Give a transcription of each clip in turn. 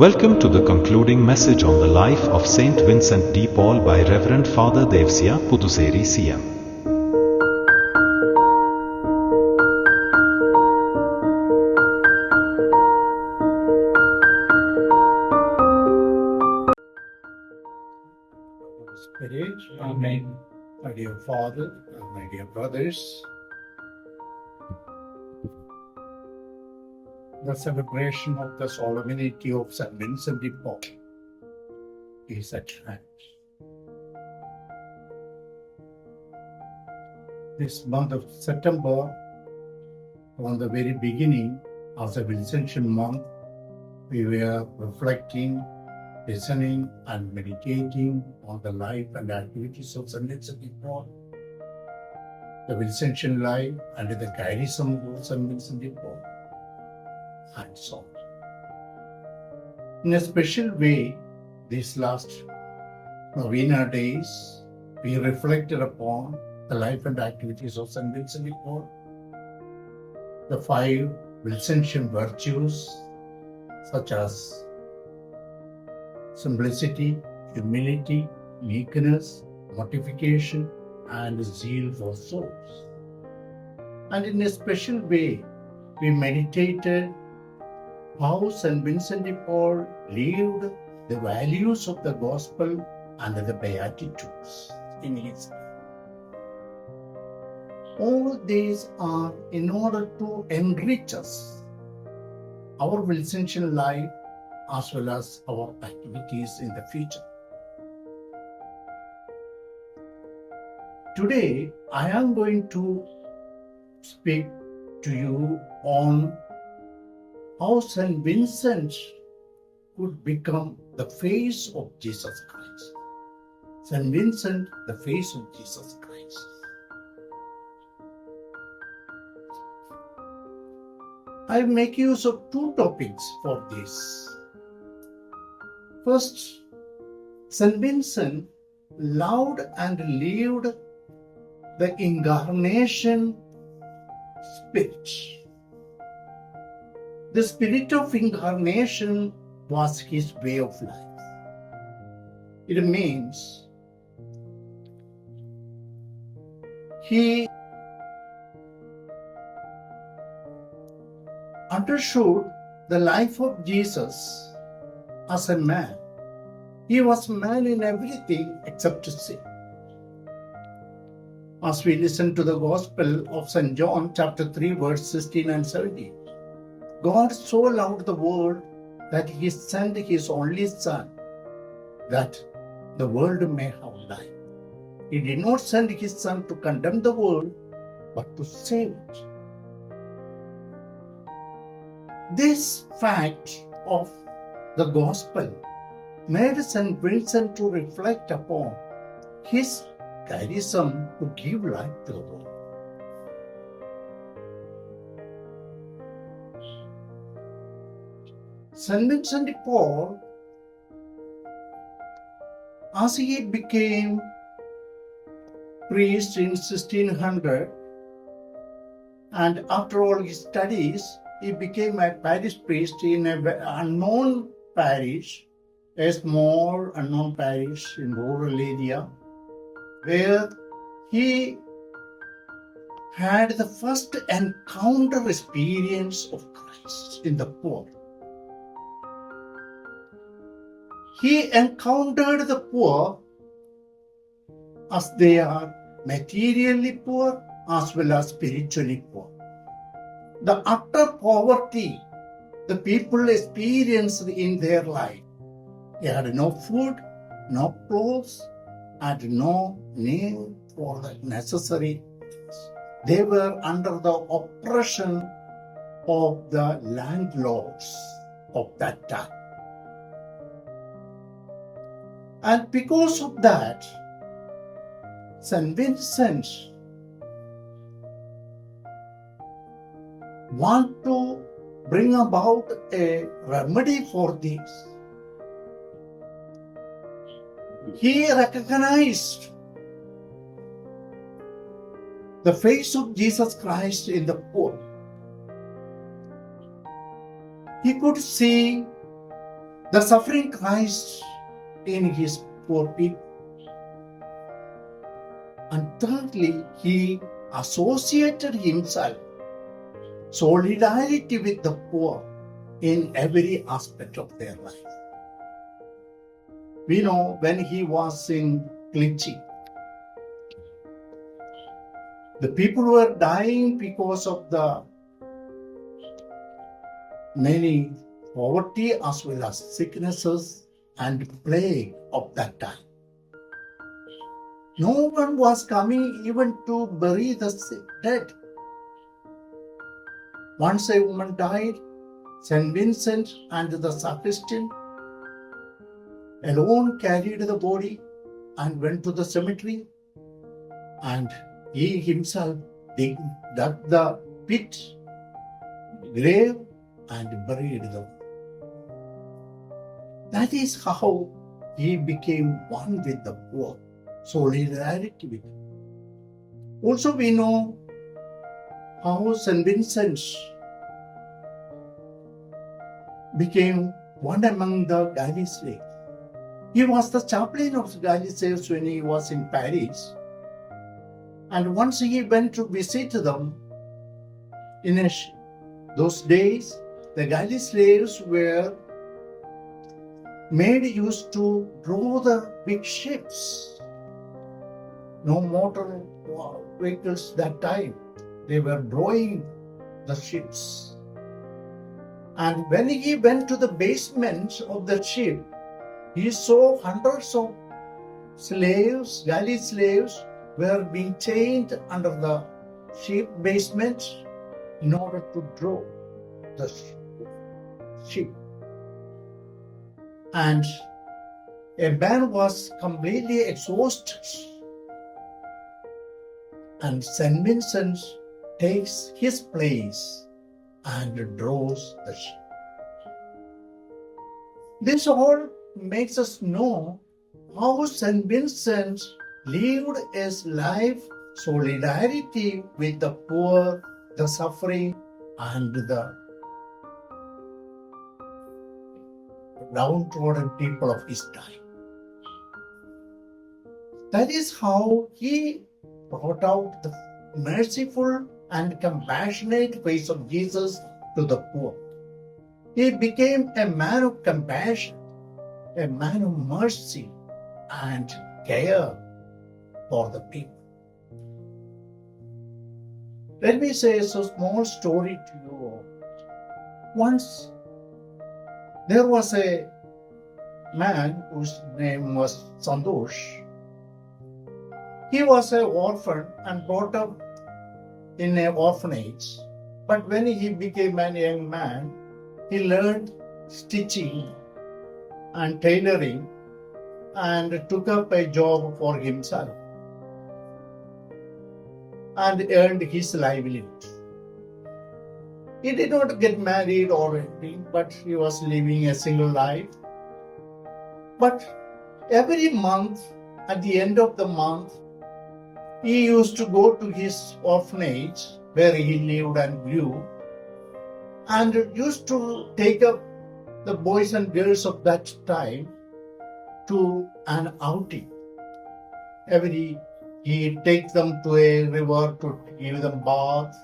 Welcome to the concluding message on the life of Saint Vincent de Paul by Reverend Father Devsia Puduseri CM. Holy Spirit, Amen. My dear Father, and my dear brothers, the celebration of the solemnity of St. Vincent de Paul is at hand. This month of September, from the very beginning of the Vincentian month, we were reflecting, listening, and meditating on the life and activities of St. Vincent de Paul, the Vincentian life under the charism of St. Vincent de Paul, and so on. In a special way, these last novena days, we reflected upon the life and activities of St. Vincent de Paul, the 5 Vincentian virtues, such as simplicity, humility, meekness, mortification, and zeal for souls. And in a special way, we meditated how St. Vincent de Paul lived the values of the gospel and the beatitudes in his life. All these are in order to enrich us, our Vincentian life, as well as our activities in the future. Today, I am going to speak to you on how St. Vincent could become the face of Jesus Christ. St. Vincent, the face of Jesus Christ. I make use of 2 topics for this. First, St. Vincent loved and lived the incarnation spirit. The spirit of incarnation was his way of life. It means he understood the life of Jesus as a man. He was man in everything except sin. As we listen to the Gospel of St. John chapter 3 verse 16 and 17, God so loved the world that he sent his only Son, that the world may have life. He did not send his Son to condemn the world, but to save it. This fact of the Gospel made St. Vincent to reflect upon his charism to give life to the world. St. Vincent de Paul, as he became priest in 1600, and after all his studies, he became a parish priest in an unknown parish, a small unknown parish in rural area, where he had the first encounter experience of Christ in the poor. He encountered the poor as they are materially poor as well as spiritually poor. The utter poverty the people experienced in their life. They had no food, no clothes, and no need for the necessary things. They were under the oppression of the landlords of that time. And because of that, St. Vincent want to bring about a remedy for this. He recognized the face of Jesus Christ in the poor. He could see the suffering Christ in his poor people. And thirdly, he associated himself solidarity with the poor in every aspect of their life. We know when he was in Clichy, the people were dying because of the many poverty as well as sicknesses and plague of that time. No one was coming even to bury the dead. Once a woman died, St. Vincent and the sacristan alone carried the body and went to the cemetery, and he himself dug the pit, grave, and buried them. That is how he became one with the poor, solidarity with them. Also, we know how St. Vincent became one among the galley slaves. He was the chaplain of the galley slaves when he was in Paris. And once he went to visit them, in those days, the galley slaves were made used to row the big ships. No motor vehicles that time. They were rowing the ships. And when he went to the basement of the ship, he saw hundreds of slaves, galley slaves, were being chained under the ship basement in order to draw the ship. And a man was completely exhausted. And St. Vincent takes his place and draws the ship. This all makes us know how St. Vincent lived his life solidarity with the poor, the suffering, and the downtrodden people of his time. That is how he brought out the merciful and compassionate face of Jesus to the poor. He became a man of compassion, a man of mercy and care for the people. Let me say a small story to you all. Once there was a man whose name was Santosh. He was an orphan and brought up in an orphanage. But when he became a young man, he learned stitching and tailoring and took up a job for himself and earned his livelihood. He did not get married or anything, but he was living a single life. But every month, at the end of the month, he used to go to his orphanage where he lived and grew and used to take up the boys and girls of that time to an outing. He takes them to a river to give them bath,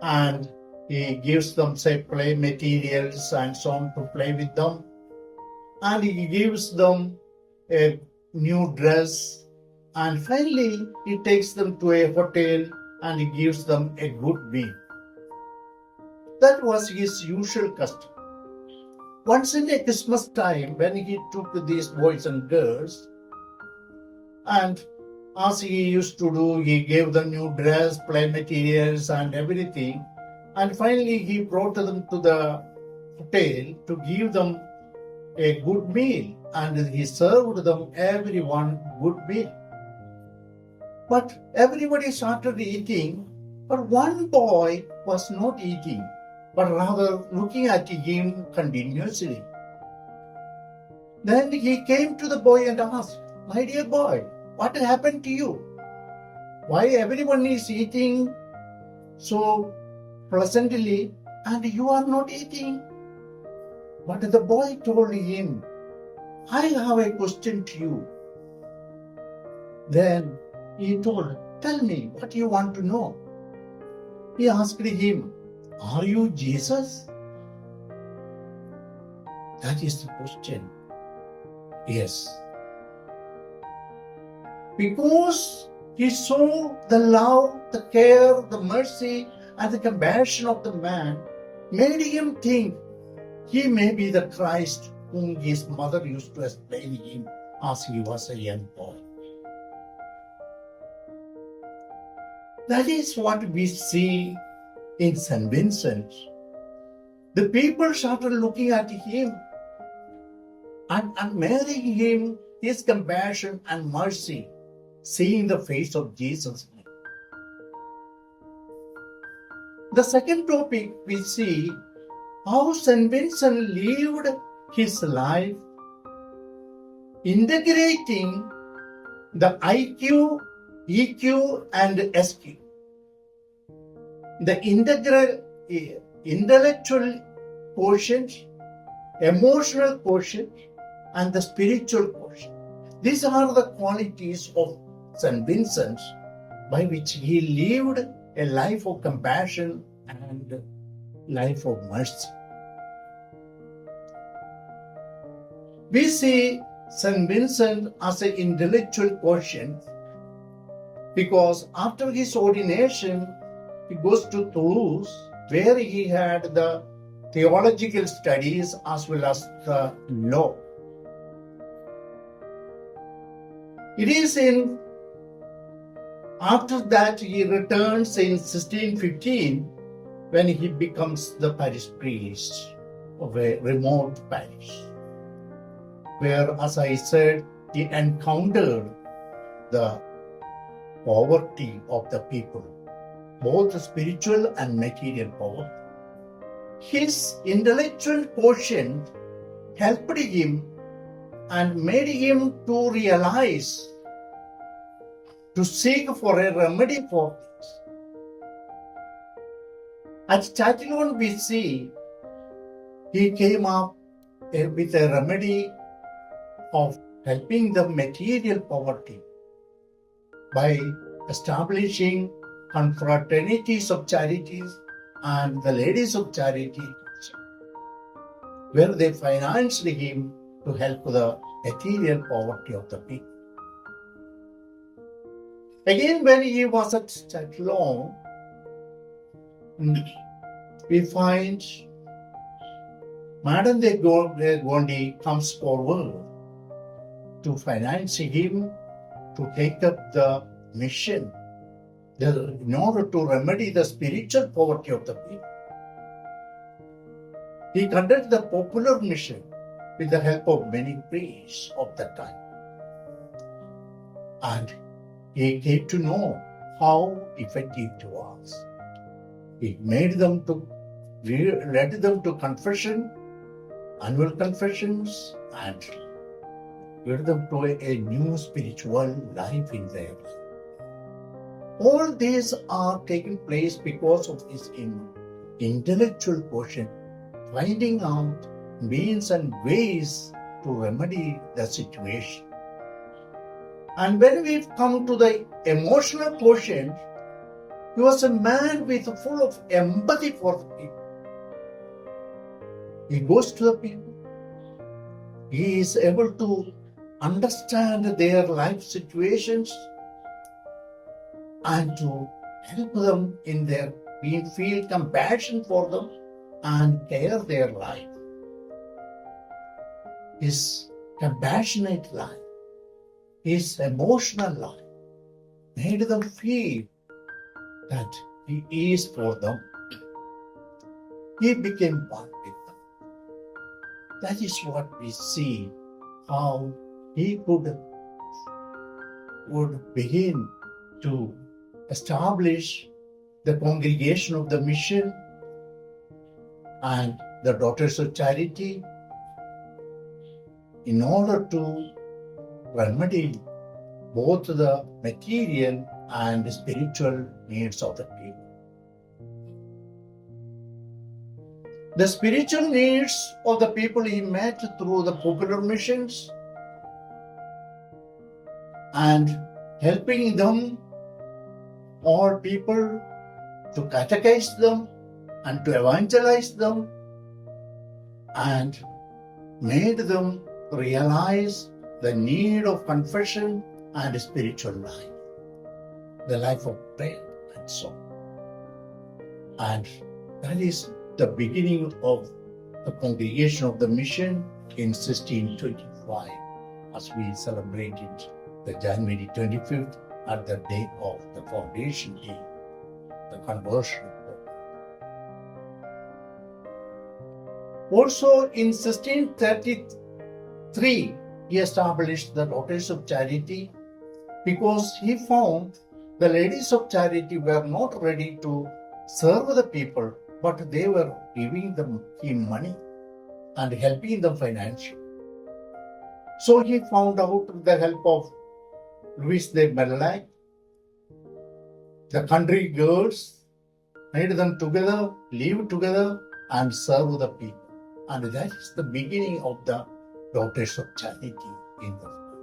and he gives them, say, play materials and so on to play with them. And he gives them a new dress. And finally, he takes them to a hotel and he gives them a good meal. That was his usual custom. Once in a Christmas time, when he took these boys and girls, and as he used to do, he gave them new dress, play materials and everything. And finally, he brought them to the hotel to give them a good meal. And he served them, everyone, good meal. But everybody started eating, but one boy was not eating, but rather looking at him continuously. Then he came to the boy and asked, "My dear boy, what happened to you? Why everyone is eating so pleasantly and you are not eating?" But the boy told him, I have a question to you. Then he told, tell me what you want to know. He asked him, are you Jesus? That is the question. Yes. Because he saw the love, the care, the mercy, and the compassion of the man, made him think he may be the Christ whom his mother used to explain him as he was a young boy. That is what we see in St. Vincent. The people started looking at him and admiring him, his compassion and mercy, seeing the face of Jesus. The second topic we see how St. Vincent lived his life integrating the IQ, EQ, and SQ. The intellectual quotient, emotional quotient, and the spiritual quotient. These are the qualities of St. Vincent by which he lived a life of compassion and life of mercy. We see St. Vincent as an intellectual quotient because after his ordination, he goes to Toulouse, where he had the theological studies as well as the law. It is after that he returns in 1615 when he becomes the parish priest of a remote parish, where, as I said, he encountered the poverty of the people, both spiritual and material poverty. His intellectual quotient helped him and made him to realize, to seek for a remedy for this. At Chatillon we see he came up with a remedy of helping the material poverty by establishing confraternities of charities and the ladies of charity, where they financed him to help the material poverty of the people. Again, when he was at Chatillon, we find Madame de Gondi comes forward to finance him to take up the mission in order to remedy the spiritual poverty of the people. He conducted the popular mission with the help of many priests of that time. And he came to know how effective it was. He led them to confession, annual confessions, and led them to a new spiritual life in their life. All these are taking place because of his intellectual quotient, finding out means and ways to remedy the situation. And when we come to the emotional quotient, he was a man full of empathy for the people. He goes to the people. He is able to understand their life situations and to help them in feel compassion for them and care their life. His compassionate life, his emotional life, made them feel that he is for them. He became one with them. That is what we see, how he would begin to establish the congregation of the mission and the Daughters of Charity in order to remedy both the material and spiritual needs of the people. The spiritual needs of the people he met through the popular missions and helping them, all people, to catechize them and to evangelize them and made them realize the need of confession and spiritual life, the life of prayer and so on. And that is the beginning of the congregation of the mission in 1625, as we celebrated the January 25th at the day of the foundation day, the conversion. Also in 1633, he established the Daughters of Charity because he found the ladies of charity were not ready to serve the people, but they were giving him money and helping them financially. So he found out with the help of Louis de Merlac, the country girls, made them together, live together, and serve the people. And that is the beginning of the Daughters of Charity in the world.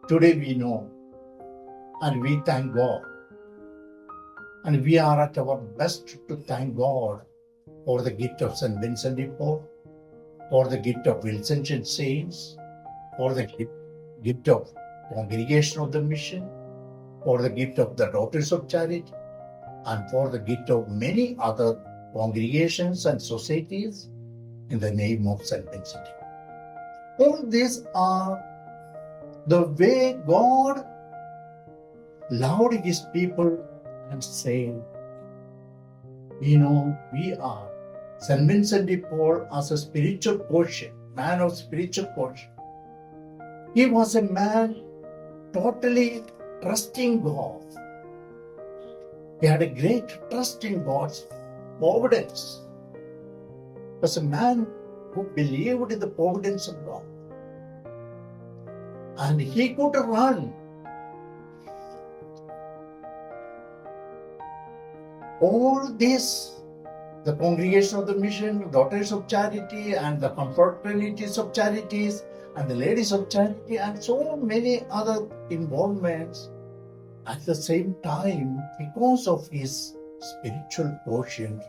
Today we know and we thank God. And we are at our best to thank God for the gift of St. Vincent de Paul, for the gift of Vincentian saints, for the gift of congregation of the mission, for the gift of the Daughters of Charity, and for the gift of many other congregations and societies in the name of St. Vincent. All these are the way God loved his people and saying, we are St. Vincent de Paul as a spiritual portion, man of spiritual portion. He was a man totally trusting God. He had a great trust in God's providence. He was a man who believed in the providence of God. And he could run all this, the congregation of the mission, Daughters of Charity, and the confraternities of charities, and the ladies of charity, and so many other involvements at the same time because of his spiritual quotient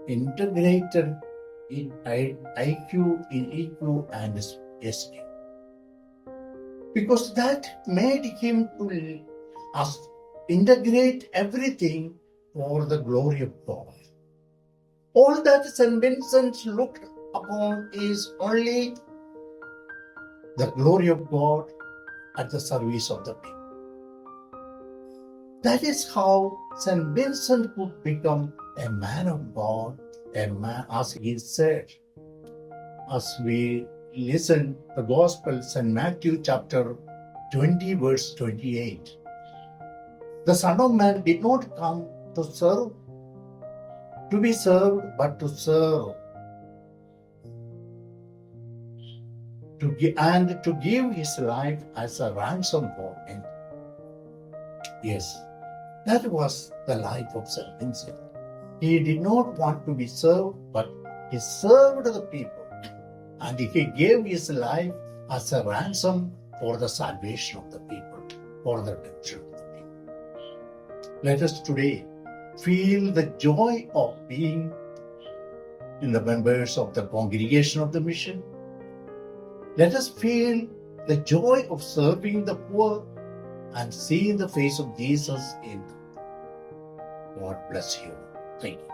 integrated in IQ, in EQ, and SQ. Because that made him to integrate everything for the glory of God. All that St. Vincent looked upon is only the glory of God at the service of the people. That is how St. Vincent could become a man of God, a man, as he said, as we listen the Gospel, St. Matthew chapter 20, verse 28. The Son of Man did not come to serve, to be served, but to serve, to give his life as a ransom for many. Yes, that was the life of St. Vincent. He did not want to be served, but he served the people. And he gave his life as a ransom for the salvation of the people, for the redemption of the people. Let us today feel the joy of being in the members of the congregation of the mission. Let us feel the joy of serving the poor and seeing the face of Jesus in them. God bless you. Thank you.